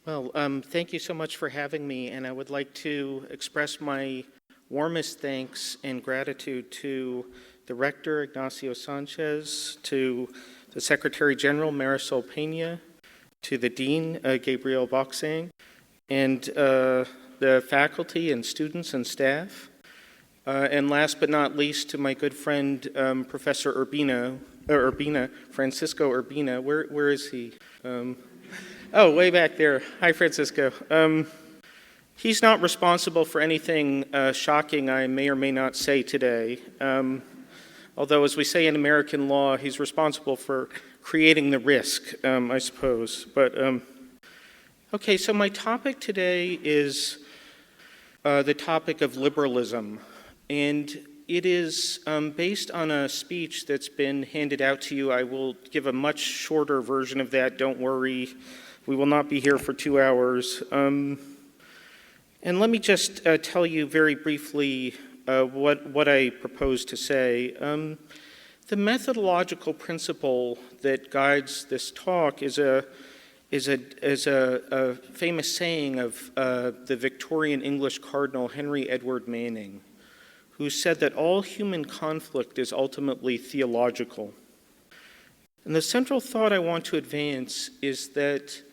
Well, thank you so much for having me, and I would like to express my warmest thanks and gratitude to the Rector, Ignacio Sanchez, to the Secretary General, Marisol Peña, to the Dean, Gabriel Boxang, and the faculty and students and staff. And last but not least, to my good friend, Professor Francisco Urbina. Where is he? Oh, way back there. Hi, Francisco. He's not responsible for anything shocking I may or may not say today. Although, as we say in American law, he's responsible for creating the risk, I suppose. But, okay, so my topic today is the topic of liberalism. And it is based on a speech that's been handed out to you. I will give a much shorter version of that, don't worry. We will not be here for 2 hours. And let me just tell you very briefly what I propose to say. The methodological principle that guides this talk is a famous saying of the Victorian English Cardinal Henry Edward Manning, who said that all human conflict is ultimately theological. And the central thought I want to advance is that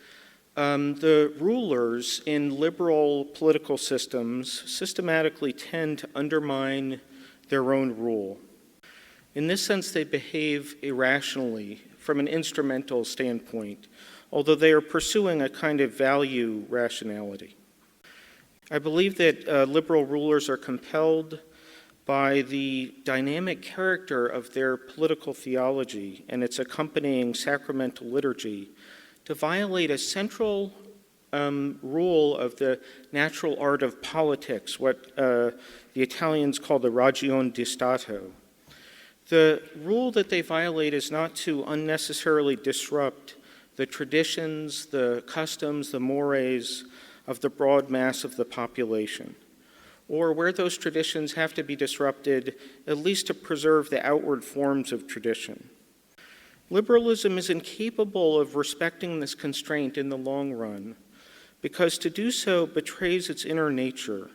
the rulers in liberal political systems systematically tend to undermine their own rule. In this sense, they behave irrationally from an instrumental standpoint, although they are pursuing a kind of value rationality. I believe that liberal rulers are compelled by the dynamic character of their political theology and its accompanying sacramental liturgy to violate a central rule of the natural art of politics, what the Italians call the ragion di Stato. The rule that they violate is not to unnecessarily disrupt the traditions, the customs, the mores of the broad mass of the population, or where those traditions have to be disrupted, at least to preserve the outward forms of tradition. Liberalism is incapable of respecting this constraint in the long run, because to do so betrays its inner nature,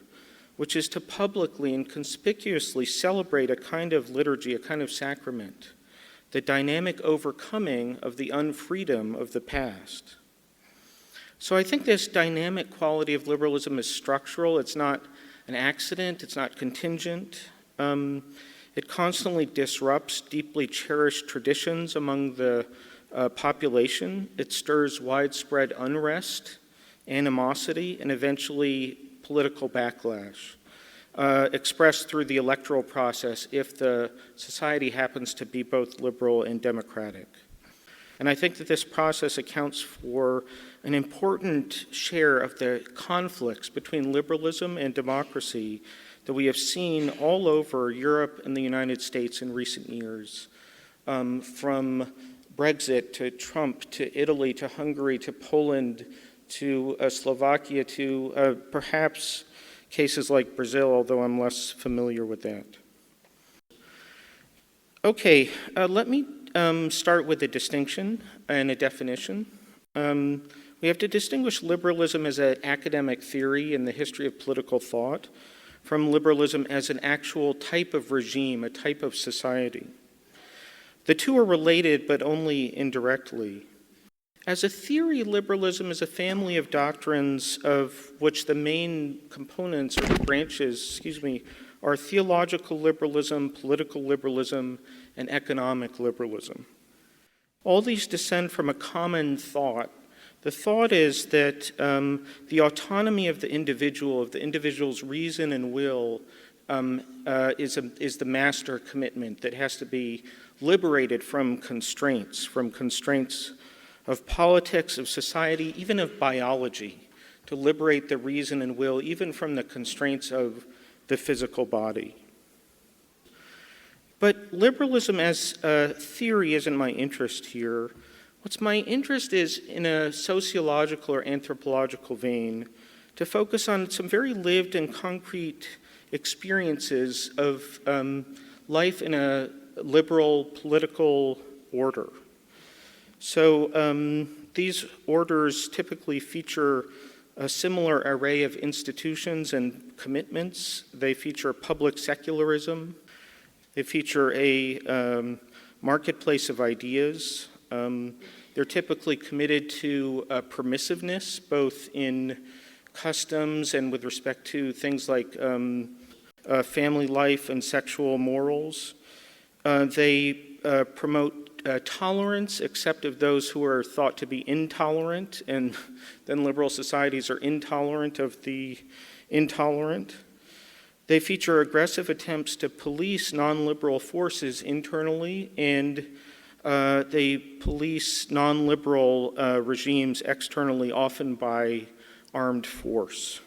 which is to publicly and conspicuously celebrate a kind of liturgy, a kind of sacrament, the dynamic overcoming of the unfreedom of the past. So I think this dynamic quality of liberalism is structural. It's not an accident, it's not contingent. It constantly disrupts deeply cherished traditions among the population. It stirs widespread unrest, animosity, and eventually political backlash, expressed through the electoral process if the society happens to be both liberal and democratic. And I think that this process accounts for an important share of the conflicts between liberalism and democracy that we have seen all over Europe and the United States in recent years, from Brexit to Trump to Italy to Hungary to Poland to Slovakia to perhaps cases like Brazil, although I'm less familiar with that. Okay, let me start with a distinction and a definition. We have to distinguish liberalism as an academic theory in the history of political thought from liberalism as an actual type of regime, a type of society. The two are related, but only indirectly. As a theory, liberalism is a family of doctrines of which the main components or branches, are theological liberalism, political liberalism, and economic liberalism. All these descend from a common thought. The thought is that the autonomy of the individual's reason and will, is the master commitment that has to be liberated from constraints of politics, of society, even of biology, to liberate the reason and will, even from the constraints of the physical body. But liberalism as a theory isn't my interest here. What's my interest is, in a sociological or anthropological vein, to focus on some very lived and concrete experiences of life in a liberal political order. So these orders typically feature a similar array of institutions and commitments. They feature public secularism. They feature a marketplace of ideas. They're typically committed to permissiveness, both in customs and with respect to things like family life and sexual morals. They promote tolerance, except of those who are thought to be intolerant, and then liberal societies are intolerant of the intolerant. They feature aggressive attempts to police non-liberal forces internally, and they police non-liberal regimes externally, often by armed force.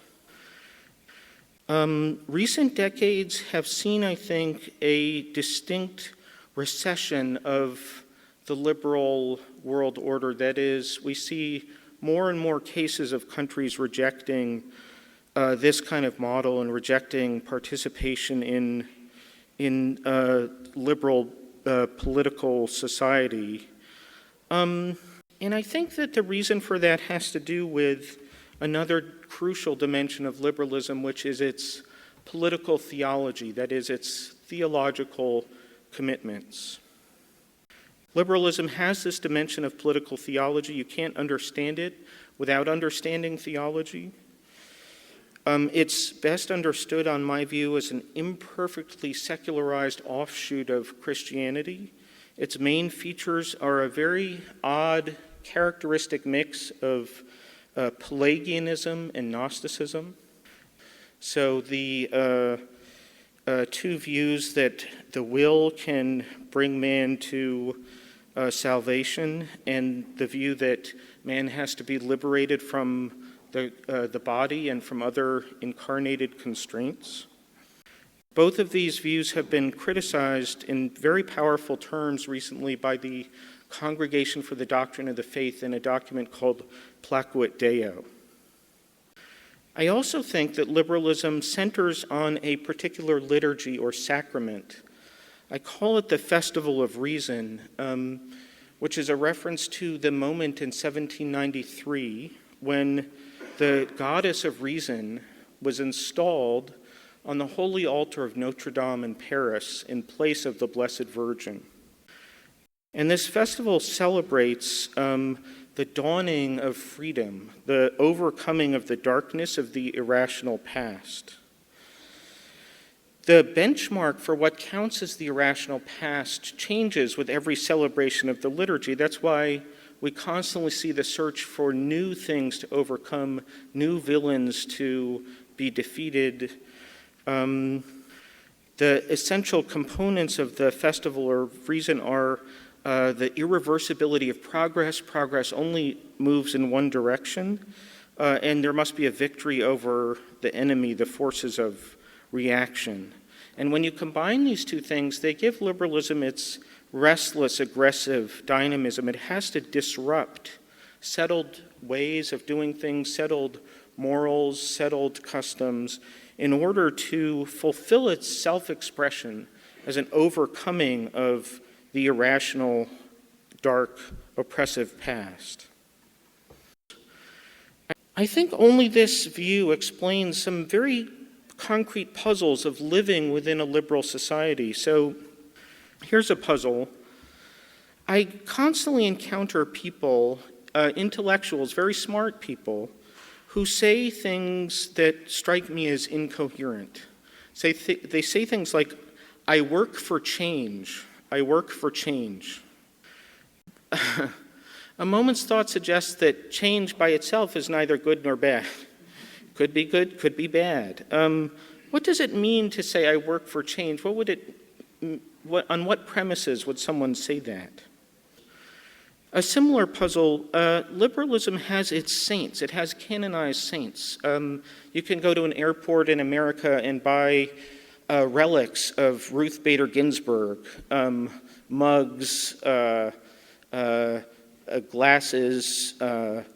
Recent decades have seen, I think, a distinct recession of the liberal world order. That is, we see more and more cases of countries rejecting this kind of model and rejecting participation in liberal political society. And I think that the reason for that has to do with another crucial dimension of liberalism, which is its political theology, that is, its theological commitments. Liberalism has this dimension of political theology. You can't understand it without understanding theology. It's best understood, on my view, as an imperfectly secularized offshoot of Christianity. Its main features are a very odd, characteristic mix of Pelagianism and Gnosticism. So the two views that the will can bring man to salvation, and the view that man has to be liberated from the body and from other incarnated constraints. Both of these views have been criticized in very powerful terms recently by the Congregation for the Doctrine of the Faith in a document called Placuit Deo. I also think that liberalism centers on a particular liturgy or sacrament. I call it the Festival of Reason, which is a reference to the moment in 1793 when the goddess of reason was installed on the holy altar of Notre Dame in Paris in place of the Blessed Virgin. And this festival celebrates the dawning of freedom, the overcoming of the darkness of the irrational past. The benchmark for what counts as the irrational past changes with every celebration of the liturgy. That's why we constantly see the search for new things to overcome, new villains to be defeated. The essential components of the Festival of Reason are the irreversibility of progress. Progress only moves in one direction, and there must be a victory over the enemy, the forces of reaction. And when you combine these two things, they give liberalism its restless, aggressive dynamism. It has to disrupt settled ways of doing things, settled morals, settled customs, in order to fulfill its self-expression as an overcoming of the irrational, dark, oppressive past. I think only this view explains some very concrete puzzles of living within a liberal society. So here's a puzzle. I constantly encounter people, intellectuals, very smart people, who say things that strike me as incoherent. They say things like, I work for change. I work for change. A moment's thought suggests that change by itself is neither good nor bad. Could be good, could be bad. What does it mean to say I work for change? On what premises would someone say that? A similar puzzle, liberalism has its saints. It has canonized saints. You can go to an airport in America and buy relics of Ruth Bader Ginsburg, mugs, glasses,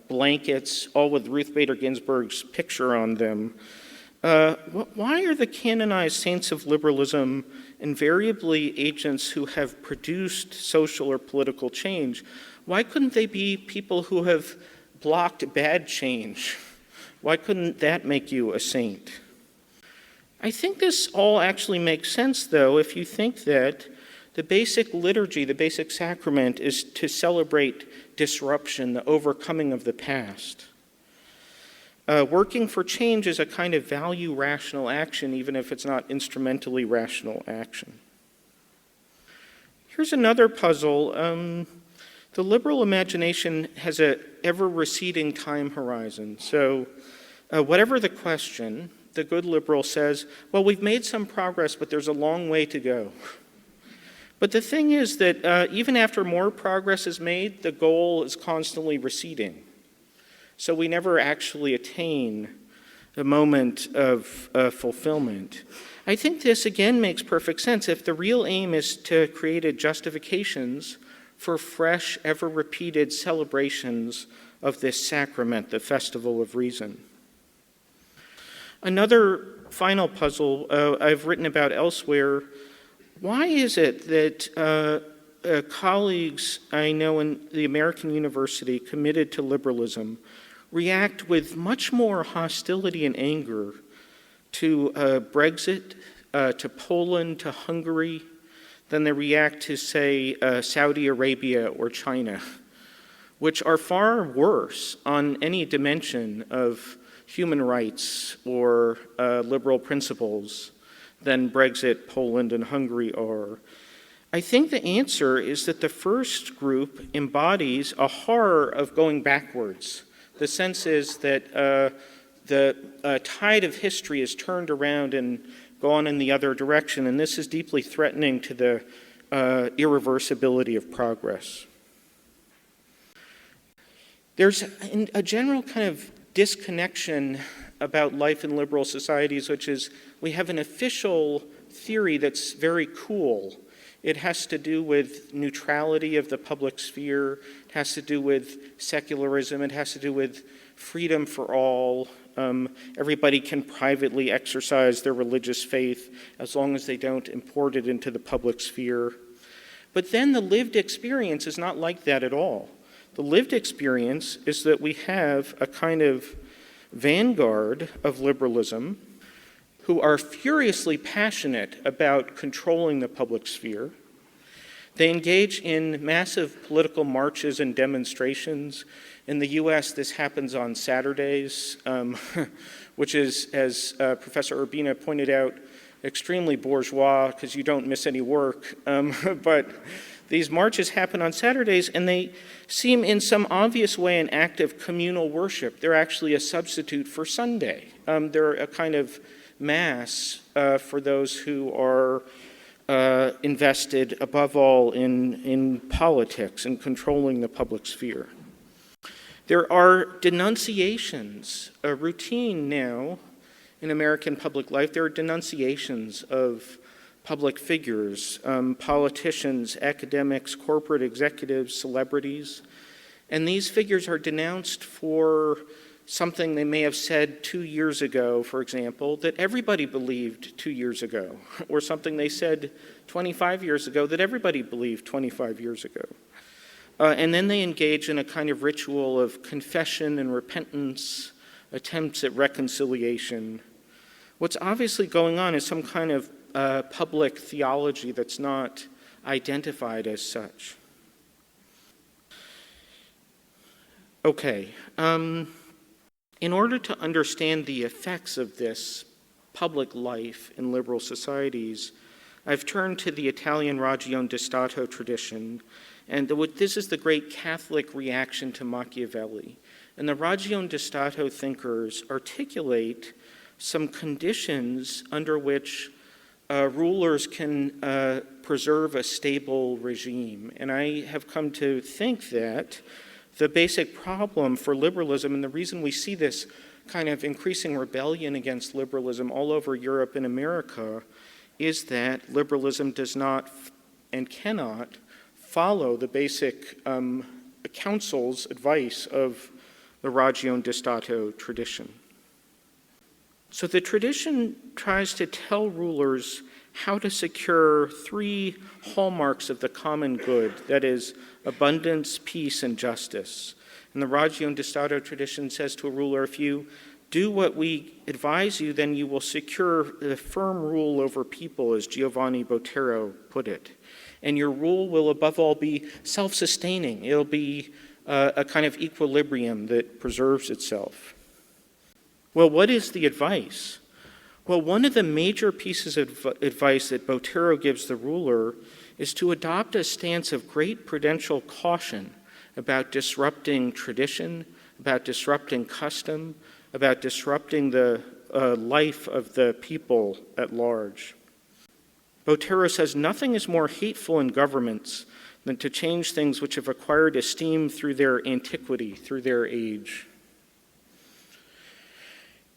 blankets, all with Ruth Bader Ginsburg's picture on them. Why are the canonized saints of liberalism invariably agents who have produced social or political change? Why couldn't they be people who have blocked bad change? Why couldn't that make you a saint? I think this all actually makes sense, though, if you think that the basic liturgy, the basic sacrament, is to celebrate disruption, the overcoming of the past. Working for change is a kind of value rational action, even if it's not instrumentally rational action. Here's another puzzle. The liberal imagination has an ever-receding time horizon. So whatever the question, the good liberal says, well, we've made some progress, but there's a long way to go. But the thing is that even after more progress is made, the goal is constantly receding. So we never actually attain the moment of fulfillment. I think this, again, makes perfect sense. If the real aim is to create justifications for fresh, ever-repeated celebrations of this sacrament, the festival of reason. Another final puzzle I've written about elsewhere. Why is it that colleagues I know in the American university committed to liberalism react with much more hostility and anger to Brexit, to Poland, to Hungary, than they react to, say, Saudi Arabia or China, which are far worse on any dimension of human rights or liberal principles than Brexit, Poland, and Hungary are? I think the answer is that the first group embodies a horror of going backwards. The sense is that the tide of history is turned around and gone in the other direction, and this is deeply threatening to the irreversibility of progress. There's a general kind of disconnection about life in liberal societies, which is we have an official theory that's very cool. It has to do with neutrality of the public sphere. It has to do with secularism. It has to do with freedom for all. Everybody can privately exercise their religious faith as long as they don't import it into the public sphere. But then the lived experience is not like that at all. The lived experience is that we have a kind of vanguard of liberalism who are furiously passionate about controlling the public sphere. They engage in massive political marches and demonstrations. In the US, this happens on Saturdays, which is, as Professor Urbina pointed out, extremely bourgeois because you don't miss any work. But these marches happen on Saturdays, and they seem in some obvious way an act of communal worship. They're actually a substitute for Sunday. They're a kind of mass for those who are invested above all in politics and controlling the public sphere. There are denunciations, a routine now in American public life. There are denunciations of public figures, politicians, academics, corporate executives, celebrities. And these figures are denounced for something they may have said 2 years ago, for example, that everybody believed 2 years ago, or something they said 25 years ago that everybody believed 25 years ago. And then they engage in a kind of ritual of confession and repentance, attempts at reconciliation. What's obviously going on is some kind of public theology that's not identified as such. Okay. In order to understand the effects of this public life in liberal societies, I've turned to the Italian Ragione di Stato tradition, and this is the great Catholic reaction to Machiavelli. And the Ragione di Stato thinkers articulate some conditions under which rulers can preserve a stable regime. And I have come to think that the basic problem for liberalism, and the reason we see this kind of increasing rebellion against liberalism all over Europe and America, is that liberalism does not and cannot follow the basic counsel's advice of the Ragione di Stato tradition. So the tradition tries to tell rulers how to secure three hallmarks of the common good, that is, abundance, peace, and justice. And the Ragione di Stato tradition says to a ruler, if you do what we advise you, then you will secure a firm rule over people, as Giovanni Botero put it. And your rule will, above all, be self-sustaining. It'll be a kind of equilibrium that preserves itself. Well, what is the advice? Well, one of the major pieces of advice that Botero gives the ruler is to adopt a stance of great prudential caution about disrupting tradition, about disrupting custom, about disrupting the life of the people at large. Botero says nothing is more hateful in governments than to change things which have acquired esteem through their antiquity, through their age.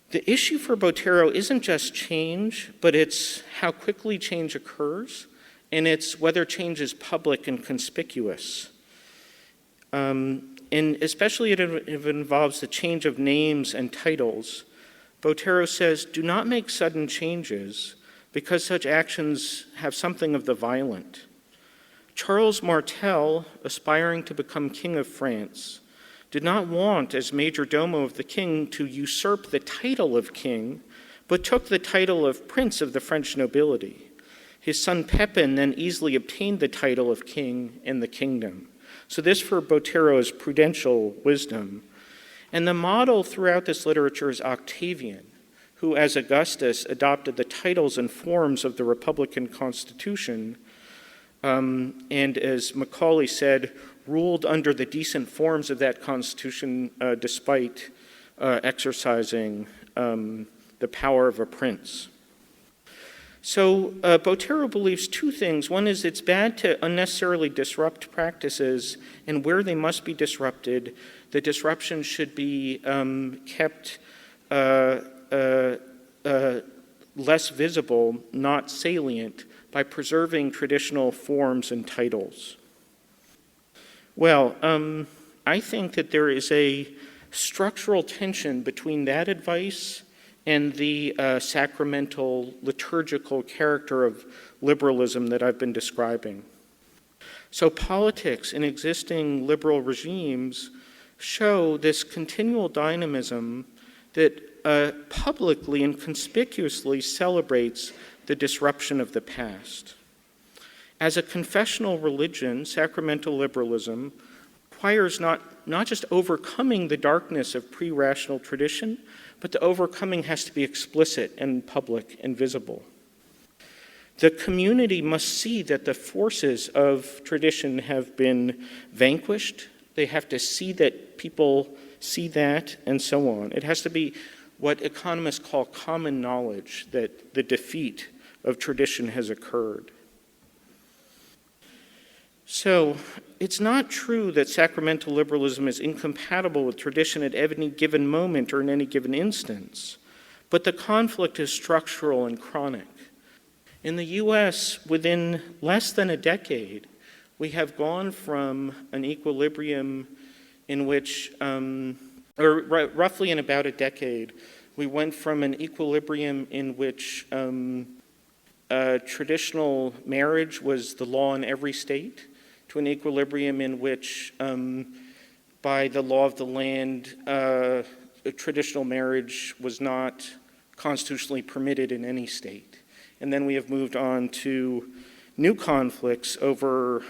The issue for Botero isn't just change, but it's how quickly change occurs, and it's whether change is public and conspicuous. And especially if it involves the change of names and titles, Botero says, do not make sudden changes because such actions have something of the violent. Charles Martel, aspiring to become King of France, did not want, as major domo of the king, to usurp the title of king, but took the title of prince of the French nobility. His son Pepin then easily obtained the title of king in the kingdom. So this for Botero is prudential wisdom. And the model throughout this literature is Octavian, who as Augustus adopted the titles and forms of the Republican Constitution, and as Macaulay said, ruled under the decent forms of that Constitution despite exercising the power of a prince. So Botero believes two things. One is it's bad to unnecessarily disrupt practices, and where they must be disrupted, the disruption should be kept less visible, not salient, by preserving traditional forms and titles. Well, I think that there is a structural tension between that advice and the sacramental, liturgical character of liberalism that I've been describing. So politics in existing liberal regimes show this continual dynamism that publicly and conspicuously celebrates the disruption of the past. As a confessional religion, sacramental liberalism requires not just overcoming the darkness of pre-rational tradition, but the overcoming has to be explicit and public and visible. The community must see that the forces of tradition have been vanquished. They have to see that people see that, and so on. It has to be what economists call common knowledge, that the defeat of tradition has occurred. So, it's not true that sacramental liberalism is incompatible with tradition at any given moment or in any given instance, but the conflict is structural and chronic. In the U.S., within less than a decade, we have gone from an equilibrium in which, roughly in about a decade, we went from an equilibrium in which traditional marriage was the law in every state, to an equilibrium in which, by the law of the land, traditional marriage was not constitutionally permitted in any state. And then we have moved on to new conflicts over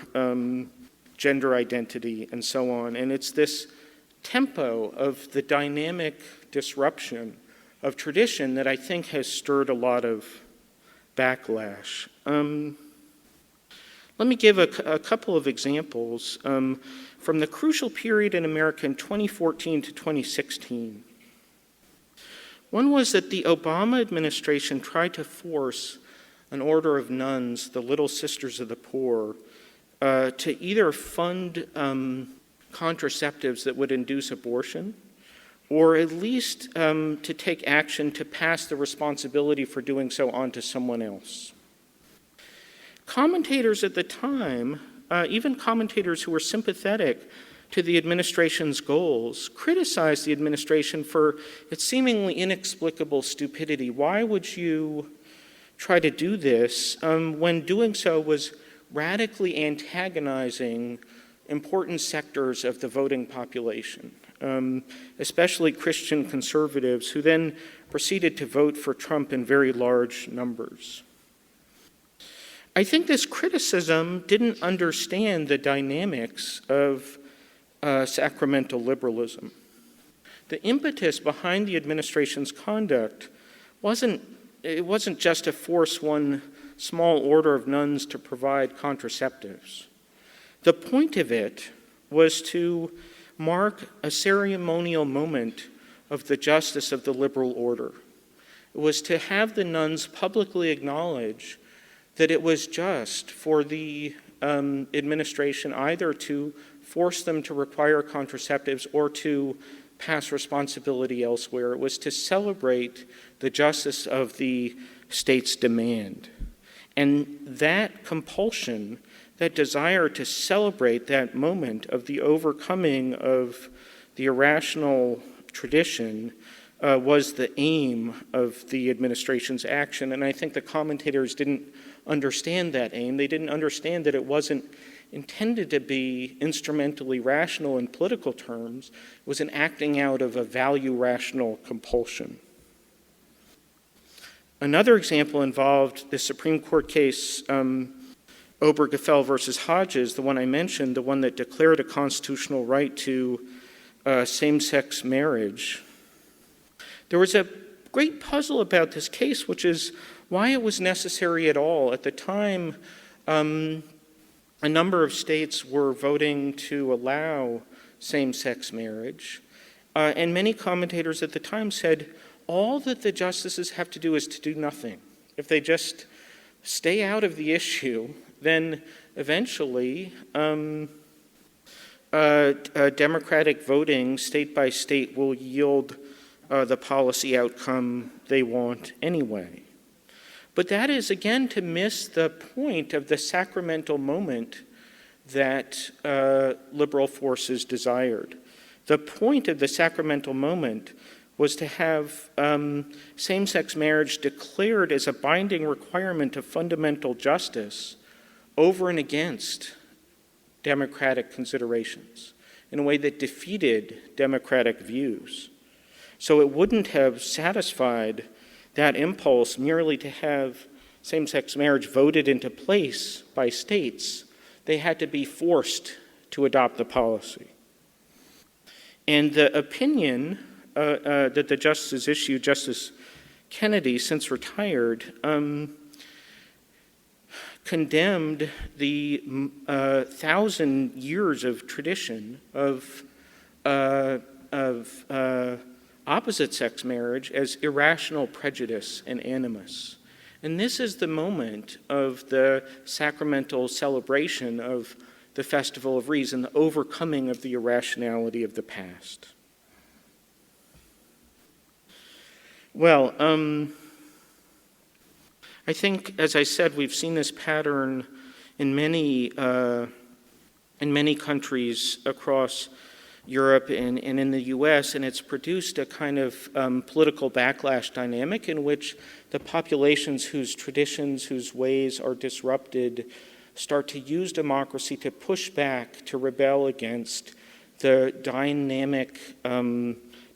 gender identity and so on. And it's this tempo of the dynamic disruption of tradition that I think has stirred a lot of backlash. Let me give a couple of examples from the crucial period in America in 2014 to 2016. One was that the Obama administration tried to force an order of nuns, the Little Sisters of the Poor, to either fund contraceptives that would induce abortion, or at least to take action to pass the responsibility for doing so onto someone else. Commentators at the time, even commentators who were sympathetic to the administration's goals, criticized the administration for its seemingly inexplicable stupidity. Why would you try to do this when doing so was radically antagonizing important sectors of the voting population, especially Christian conservatives, who then proceeded to vote for Trump in very large numbers? I think this criticism didn't understand the dynamics of sacramental liberalism. The impetus behind the administration's conduct wasn't just to force one small order of nuns to provide contraceptives. The point of it was to mark a ceremonial moment of the justice of the liberal order. It was to have the nuns publicly acknowledge that it was just for the administration either to force them to require contraceptives or to pass responsibility elsewhere. It was to celebrate the justice of the state's demand. And that compulsion, that desire to celebrate that moment of the overcoming of the irrational tradition, was the aim of the administration's action. And I think the commentators didn't understand that aim. They didn't understand that it wasn't intended to be instrumentally rational in political terms. It was an acting out of a value-rational compulsion. Another example involved the Supreme Court case Obergefell versus Hodges, the one I mentioned, the one that declared a constitutional right to same-sex marriage. There was a great puzzle about this case, which is why it was necessary at all. At the time, a number of states were voting to allow same-sex marriage, and many commentators at the time said, all that the justices have to do is to do nothing. If they just stay out of the issue, then eventually democratic voting state by state will yield the policy outcome they want anyway. But that is, again, to miss the point of the sacramental moment that liberal forces desired. The point of the sacramental moment was to have same-sex marriage declared as a binding requirement of fundamental justice over and against democratic considerations in a way that defeated democratic views. So it wouldn't have satisfied that impulse merely to have same-sex marriage voted into place by states. They had to be forced to adopt the policy. And the opinion that the justices issued, Justice Kennedy, since retired, condemned the 1,000 years of tradition of opposite-sex marriage as irrational prejudice and animus. And this is the moment of the sacramental celebration of the Festival of Reason, the overcoming of the irrationality of the past. Well, I think, as I said, we've seen this pattern in many countries across Europe and in the U.S., and it's produced a kind of political backlash dynamic in which the populations whose traditions, whose ways are disrupted, start to use democracy to push back, to rebel against the dynamic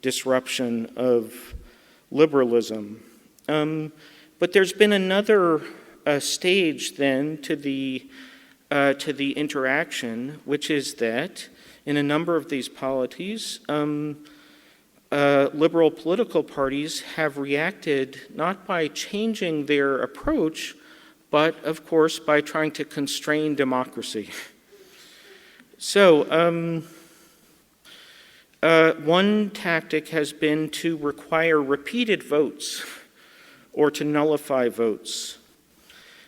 disruption of liberalism. But there's been another stage then to the interaction, which is that in a number of these polities, liberal political parties have reacted not by changing their approach, but, of course, by trying to constrain democracy. So, one tactic has been to require repeated votes or to nullify votes.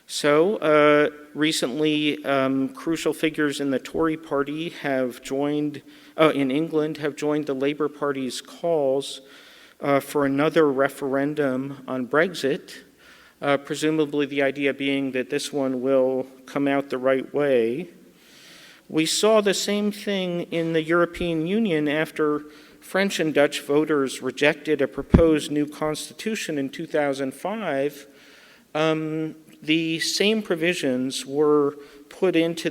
So, recently, crucial figures in the Tory party have joined, in England, have joined the Labour Party's calls for another referendum on Brexit, presumably the idea being that this one will come out the right way. We saw the same thing in the European Union after French and Dutch voters rejected a proposed new constitution in 2005. The same provisions were put into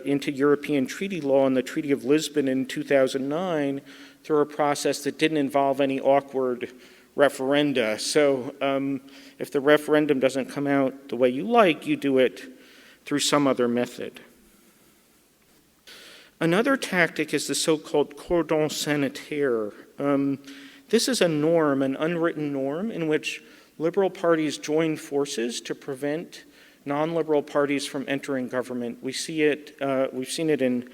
into European treaty law in the Treaty of Lisbon in 2009 through a process that didn't involve any awkward referenda. So if the referendum doesn't come out the way you like, you do it through some other method. Another tactic is the so-called cordon sanitaire. This is a norm, an unwritten norm, in which liberal parties join forces to prevent non-liberal parties from entering government. We've seen it in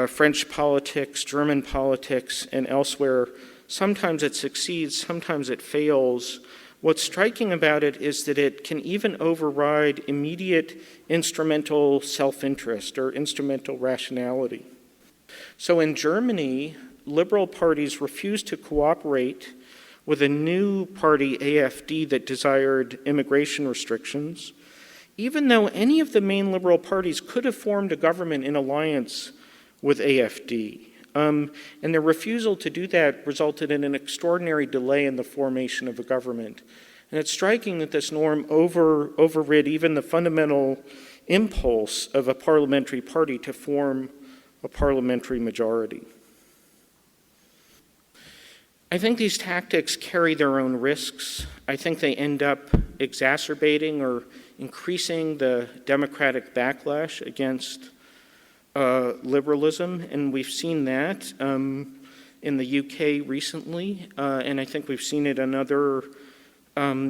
French politics, German politics, and elsewhere. Sometimes it succeeds, sometimes it fails. What's striking about it is that it can even override immediate instrumental self-interest or instrumental rationality. So in Germany, liberal parties refused to cooperate with a new party, AfD, that desired immigration restrictions, even though any of the main liberal parties could have formed a government in alliance with AfD. And their refusal to do that resulted in an extraordinary delay in the formation of a government. And it's striking that this norm overrid even the fundamental impulse of a parliamentary party to form a parliamentary majority. I think these tactics carry their own risks. I think they end up exacerbating or increasing the democratic backlash against liberalism, and we've seen that in the UK recently, and I think we've seen it in other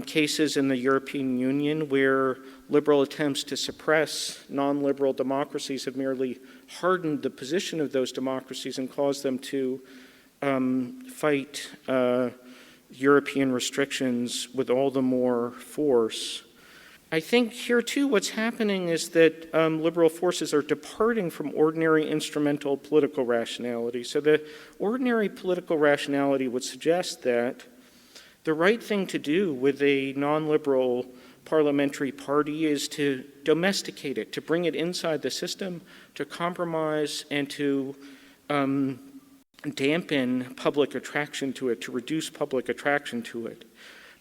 cases in the European Union where liberal attempts to suppress non-liberal democracies have merely hardened the position of those democracies and caused them to fight European restrictions with all the more force. I think here, too, what's happening is that liberal forces are departing from ordinary instrumental political rationality. So the ordinary political rationality would suggest that the right thing to do with a non-liberal parliamentary party is to domesticate it, to bring it inside the system, to compromise and to dampen public attraction to it, to reduce public attraction to it.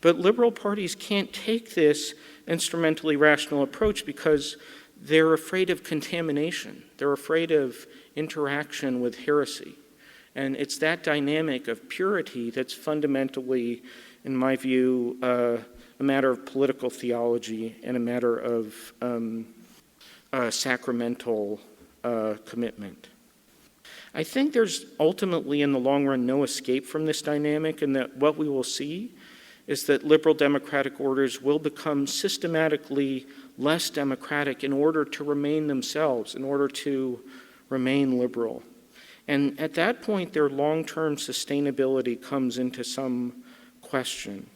But liberal parties can't take this instrumentally rational approach because they're afraid of contamination. They're afraid of interaction with heresy. And it's that dynamic of purity that's fundamentally, in my view, a matter of political theology and a matter of sacramental commitment. I think there's ultimately, in the long run, no escape from this dynamic, and that what we will see is that liberal democratic orders will become systematically less democratic in order to remain themselves, in order to remain liberal. And at that point, their long-term sustainability comes into some question.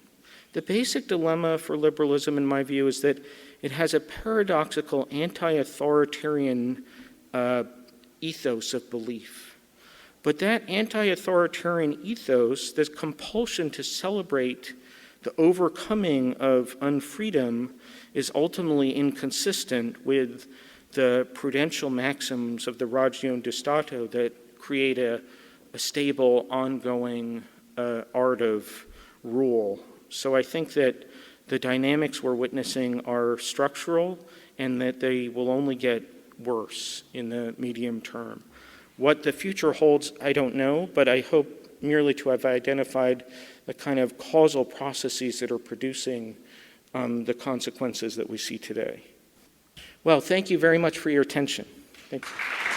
The basic dilemma for liberalism, in my view, is that it has a paradoxical anti-authoritarian ethos of belief. But that anti-authoritarian ethos, this compulsion to celebrate the overcoming of unfreedom, is ultimately inconsistent with the prudential maxims of the Ragione di Stato that create a stable, ongoing art of rule. So I think that the dynamics we're witnessing are structural and that they will only get worse in the medium term. What the future holds, I don't know, but I hope merely to have identified the kind of causal processes that are producing the consequences that we see today. Well, thank you very much for your attention. Thank you.